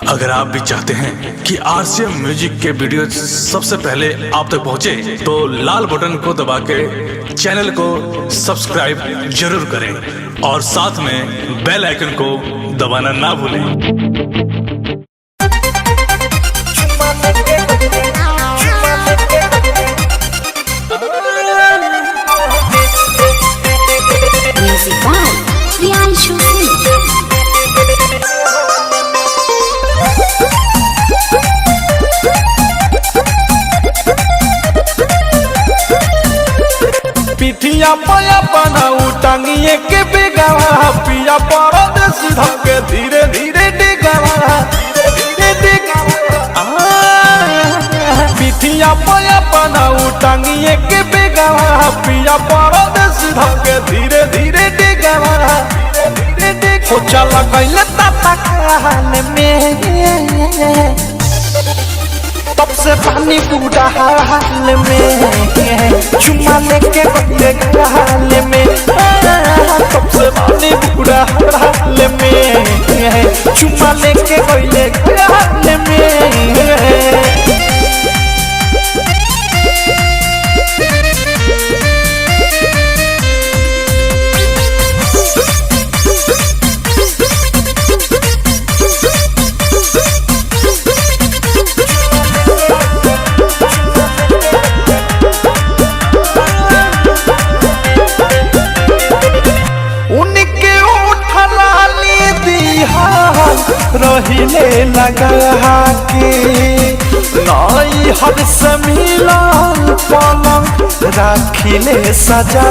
अगर आप भी चाहते हैं कि आरसीएम म्यूजिक के वीडियो सबसे पहले आप तक पहुंचे, तो लाल बटन को दबा के चैनल को सब्सक्राइब जरूर करें और साथ में बेल आइकन को दबाना ना भूलें। Music by Priyanshu Singh. पिठिया पाया बनाऊ टांगिए के बेगावा पिया परदेश धके धीरे धीरे डेगावा पिठिया पाया बनाऊ टांगिए के बेगावा पिया परदेश धके धीरे धीरे डेगावा हो चला गइले ताता कान में तब से पानी बूढ़ा हाल में चुम्मा लेके बदले हाल में तब से पानी बूढ़ा हाल में चुम्मा लेके बदले हाल में। रहिले लगा के नई हद से मिलन पलंग राखिले सजा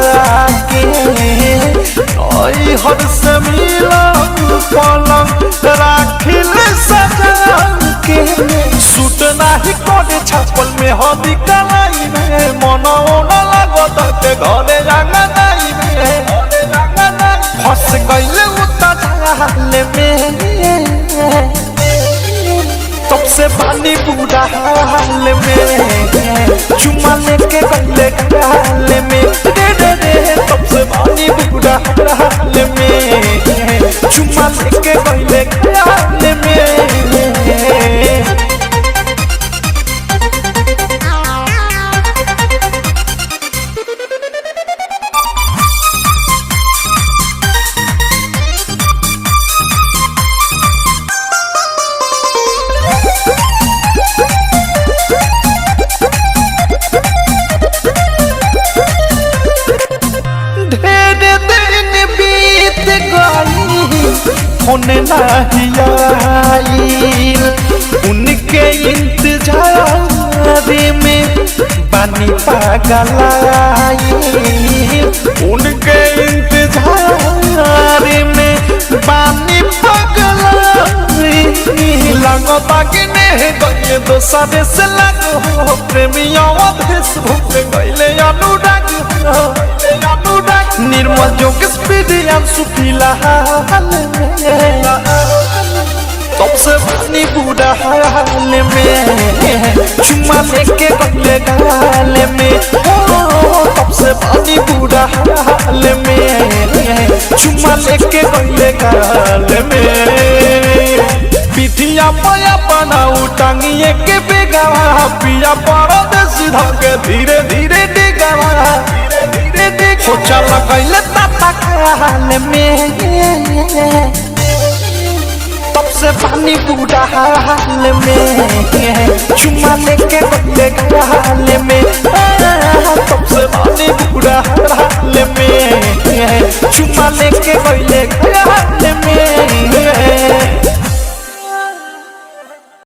के नई हद से मिलन पलंग राखिले सजा के सूट नाही करे छापल में हदी कलाई में मन न लागत के घरे रंगा नाई में फंस गइले उता झाल में तब से पानी बूढ़ा हाल में चुम्मा लेके गले हाल में तब से पानी बूढ़ा हाल में चुम्मा लेके गले हाल में। होने नहीं आईल उनके इंतजार में बानी पागल आईल उनके इंतजार में बानी पागल लगो बागने गए दोसरे से लगो प्रेमियों देश भूख गए अनुराग निर्मल जोग स्पीड सुखीला हाल में तब से पानी बूढ़ा हाल में चुम्मा लेके गले गाल में तब से पानी बूढ़ा हाल में चुम्मा लेके गले गाल में पिठिया पाया बनाऊ टांगिए के बेगावा पिया परदेश धके धीरे धीरे डेगावा हो चला गइले ताता कान में तब से पानी बूढ़ा हाल में चुम्मा लेके बदले हाल में तब से पानी बूढ़ा हाल में चुम्मा लेके बदले